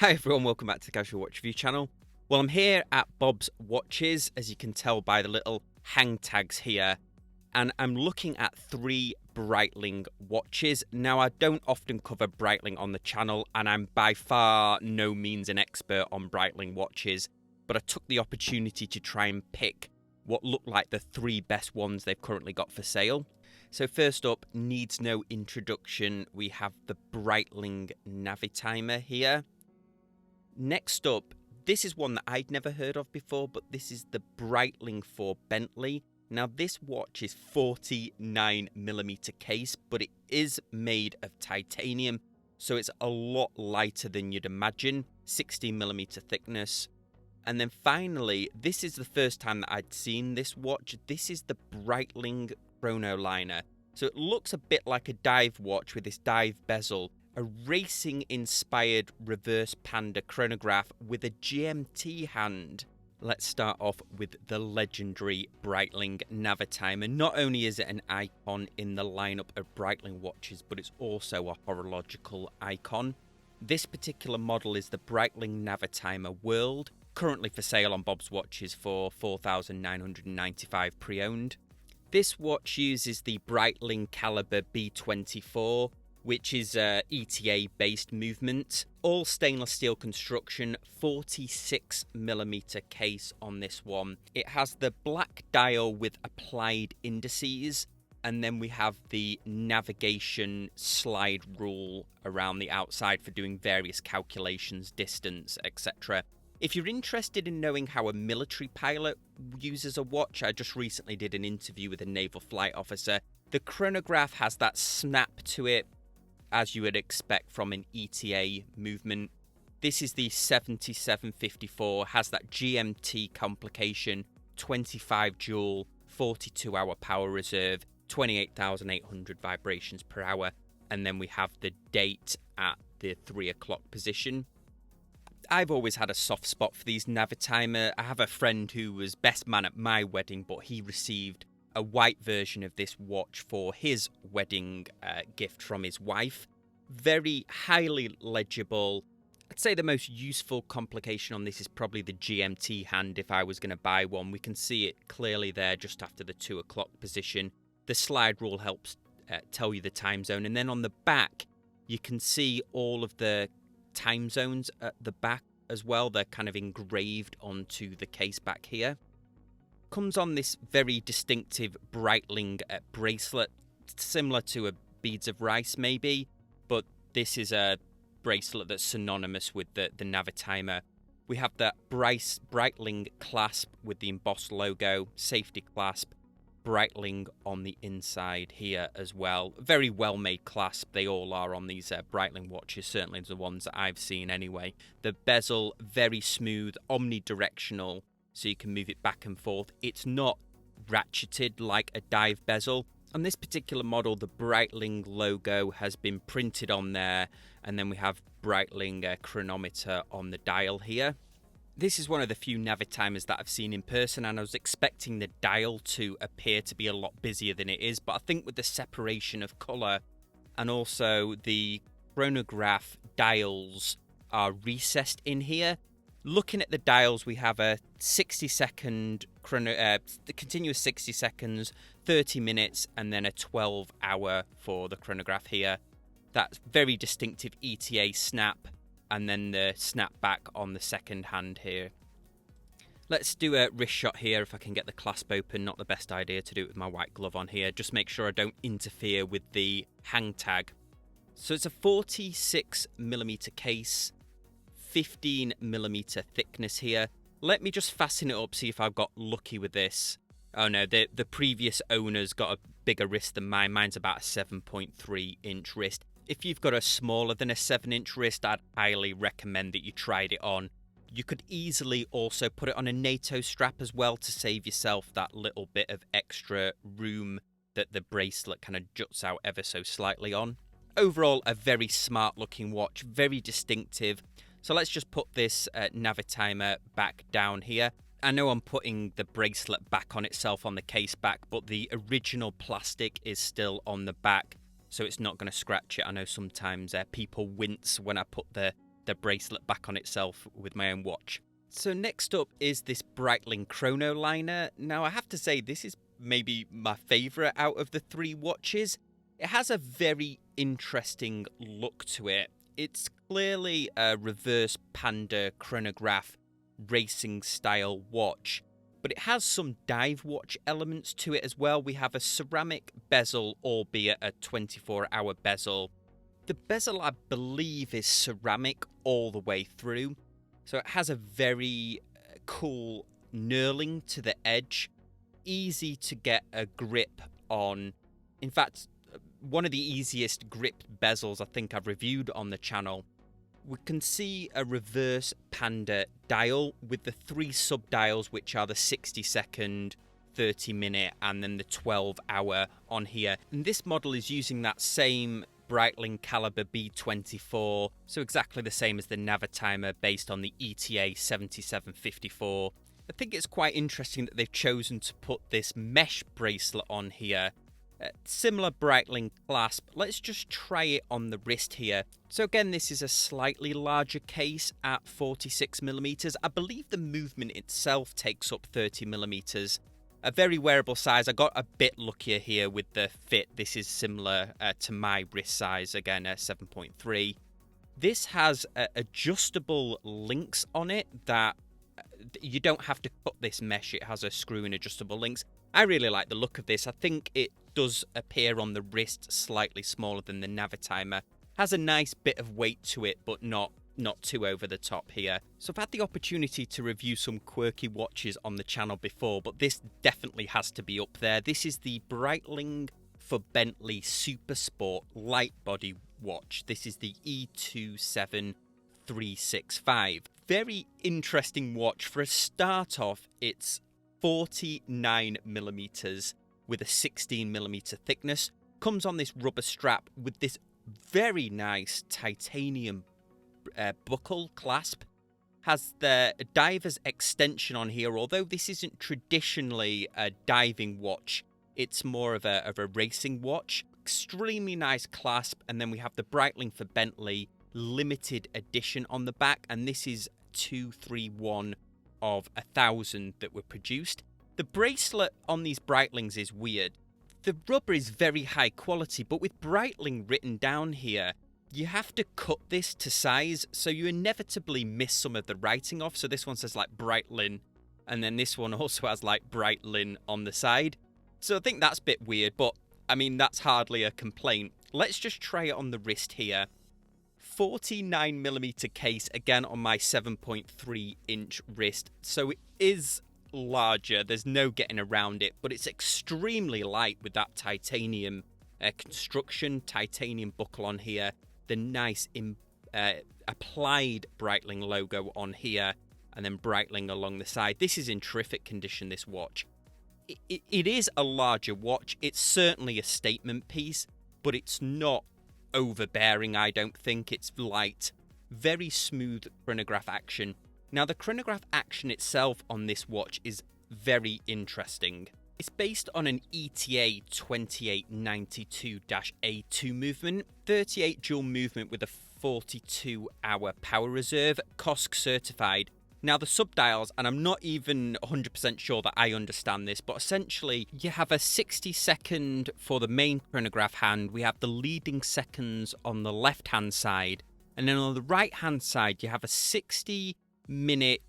Hi everyone, welcome back to the Casual Watch Review channel. Well, I'm here at Bob's Watches, as you can tell by the little hang tags here, and I'm looking at 3 Breitling watches. Now, I don't often cover Breitling on the channel, and I'm by far no means an expert on Breitling watches, but I took the opportunity to try and pick what looked like the 3 best ones they've currently got for sale. So first up, needs no introduction, we have the Breitling Navitimer here. Next up, this is one that I'd never heard of before, but this is the Breitling for Bentley. Now, this watch is 49mm case, but it is made of titanium, so it's a lot lighter than you'd imagine, 16mm thickness. And then finally, this is the first time that I'd seen this watch. This is the Breitling Chronoliner. So it looks a bit like a dive watch with this dive bezel. A racing-inspired reverse panda chronograph with a GMT hand. Let's start off with the legendary Breitling Navitimer. Not only is it an icon in the lineup of Breitling watches, but it's also a horological icon. This particular model is the Breitling Navitimer World, currently for sale on Bob's Watches for $4,995 pre-owned. This watch uses the Breitling caliber B24, which is ETA-based movement. All stainless steel construction, 46mm case on this one. It has the black dial with applied indices, and then we have the navigation slide rule around the outside for doing various calculations, distance, etc. If you're interested in knowing how a military pilot uses a watch, I just recently did an interview with a naval flight officer. The chronograph has that snap to it, as you would expect from an ETA movement. This is the 7754, has that GMT complication, 25 joule, 42-hour power reserve, 28,800 vibrations per hour, and then we have the date at the 3 o'clock position. I've always had a soft spot for these Navitimer. I have a friend who was best man at my wedding, but he received a white version of this watch for his wedding gift from his wife. Very highly legible. I'd say the most useful complication on this is probably the GMT hand if I was going to buy one. We can see it clearly there just after the 2 o'clock position. The slide rule helps tell you the time zone. And then on the back, you can see all of the time zones at the back as well. They're kind of engraved onto the case back here. Comes on this very distinctive Breitling bracelet, similar to a beads of rice maybe, but this is a bracelet that's synonymous with the Navitimer. We have the Breitling clasp with the embossed logo, safety clasp, Breitling on the inside here as well. Very well made clasp, they all are on these Breitling watches, certainly the ones that I've seen anyway. The bezel, very smooth, omnidirectional, so you can move it back and forth. It's not ratcheted like a dive bezel. On this particular model, the Breitling logo has been printed on there, and then we have Breitling chronometer on the dial here. This is one of the few Navitimers that I've seen in person, and I was expecting the dial to appear to be a lot busier than it is, but I think with the separation of colour and also the chronograph dials are recessed in here. Looking at the dials, we have a 60-second the continuous 60 seconds, 30 minutes, and then a 12-hour for the chronograph here. That's very distinctive ETA snap, and then the snap back on the second hand here. Let's do a wrist shot here if I can get the clasp open. Not the best idea to do it with my white glove on here. Just make sure I don't interfere with the hang tag. So it's a 46mm case, 15mm thickness here. Let me just fasten it up, see if I've got lucky with this. Oh no, the previous owner's got a bigger wrist than mine. Mine's about a 7.3 inch wrist. If you've got a smaller than a 7-inch wrist, I'd highly recommend that you tried it on. You could easily also put it on a NATO strap as well to save yourself that little bit of extra room that the bracelet kind of juts out ever so slightly on. Overall, a very smart looking watch, very distinctive. So let's just put this Navitimer back down here. I know I'm putting the bracelet back on itself on the case back, but the original plastic is still on the back, so it's not going to scratch it. I know sometimes people wince when I put the the bracelet back on itself with my own watch. So next up is this Breitling Chronoliner. Now I have to say this is maybe my favourite out of the three watches. It has a very interesting look to it. It's clearly a reverse panda chronograph racing style watch, but it has some dive watch elements to it as well. We have a ceramic bezel, albeit a 24-hour bezel. The bezel, I believe, is ceramic all the way through, so it has a very cool knurling to the edge, easy to get a grip on. In fact, one of the easiest grip bezels I think I've reviewed on the channel. We can see a reverse panda dial with the 3 sub-dials, which are the 60-second, 30-minute, and then the 12-hour on here. And this model is using that same Breitling caliber B24, so exactly the same as the Navitimer based on the ETA 7754. I think it's quite interesting that they've chosen to put this mesh bracelet on here. Similar Breitling clasp. Let's just try it on the wrist here. So again, this is a slightly larger case at 46mm. I believe the movement itself takes up 30mm. A very wearable size. I got a bit luckier here with the fit. This is similar to my wrist size, again, 7.3. This has adjustable links on it that you don't have to cut this mesh. It has a screw-in adjustable links. I really like the look of this. I think it does appear on the wrist slightly smaller than the Navitimer. Has a nice bit of weight to it, but not too over the top here. So I've had the opportunity to review some quirky watches on the channel before, but this definitely has to be up there. This is the Breitling for Bentley Supersport light body watch. This is the E27365. Very interesting watch. For a start off, it's 49mm with a 16mm thickness. Comes on this rubber strap with this very nice titanium buckle clasp. Has the diver's extension on here, although this isn't traditionally a diving watch. It's more of a racing watch. Extremely nice clasp, and then we have the Breitling for Bentley limited edition on the back, and this is 231 of 1,000 that were produced. The bracelet on these Breitlings is weird. The rubber is very high quality, but with Breitling written down here, you have to cut this to size, so you inevitably miss some of the writing off. So this one says like Breitling, and then this one also has like Breitling on the side. So I think that's a bit weird, but I mean, that's hardly a complaint. Let's just try it on the wrist here. 49mm case, again on my 7.3 inch wrist, so it is larger. There's no getting around it, but it's extremely light with that titanium construction, titanium buckle on here, the nice applied Breitling logo on here, and then Breitling along the side. This is in terrific condition, this watch. It is a larger watch. It's certainly a statement piece, but it's not overbearing, I don't think. It's light, very smooth chronograph action. Now, the chronograph action itself on this watch is very interesting. It's based on an ETA 2892-A2 movement, 38 dual movement with a 42-hour power reserve, COSC certified. Now, the subdials, and I'm not even 100% sure that I understand this, but essentially you have a 60-second for the main chronograph hand. We have the leading seconds on the left-hand side. And then on the right-hand side, you have a 60-minute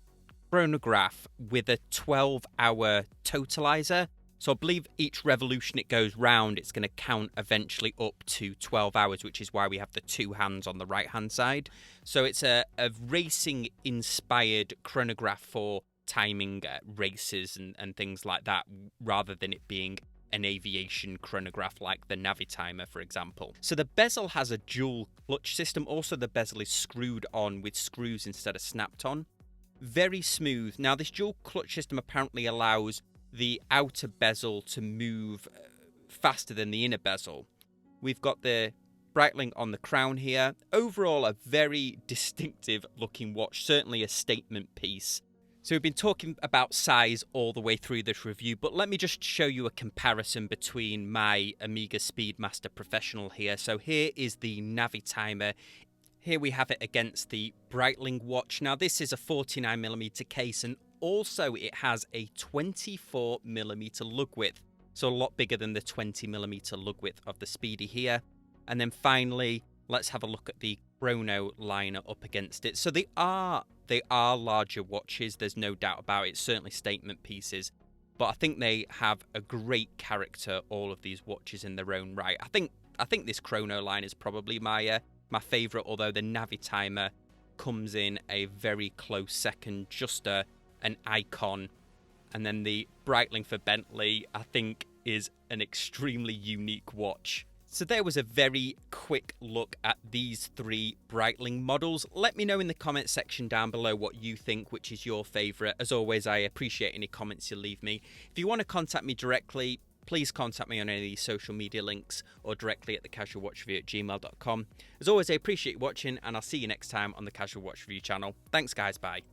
chronograph with a 12-hour totalizer. So I believe each revolution it goes round, it's going to count eventually up to 12 hours, which is why we have the two hands on the right-hand side. So it's a racing-inspired chronograph for timing races and things like that, rather than it being an aviation chronograph like the Navitimer, for example. So the bezel has a dual clutch system. Also, the bezel is screwed on with screws instead of snapped on. Very smooth. Now, this dual clutch system apparently allows the outer bezel to move faster than the inner bezel. We've got the Breitling on the crown here. Overall, a very distinctive looking watch, certainly a statement piece. So we've been talking about size all the way through this review, but let me just show you a comparison between my Omega Speedmaster Professional here. So here is the Navitimer. Here we have it against the Breitling watch. Now this is a 49mm case, and also it has a 24mm lug width. So a lot bigger than the 20mm lug width of the Speedy here. And then finally, let's have a look at the Chronoliner up against it. So they are larger watches, there's no doubt about it, certainly statement pieces. But I think they have a great character, all of these watches in their own right. I think this Chronoliner is probably my favourite, although the Navitimer comes in a very close second, just an icon. And then the Breitling for Bentley, I think, is an extremely unique watch. So there was a very quick look at these three Breitling models. Let me know in the comment section down below what you think, which is your favourite. As always, I appreciate any comments you leave me. If you want to contact me directly, please contact me on any of these social media links or directly at thecasualwatchreviewer@gmail.com. As always, I appreciate you watching, and I'll see you next time on the Casual Watch Review channel. Thanks guys, bye.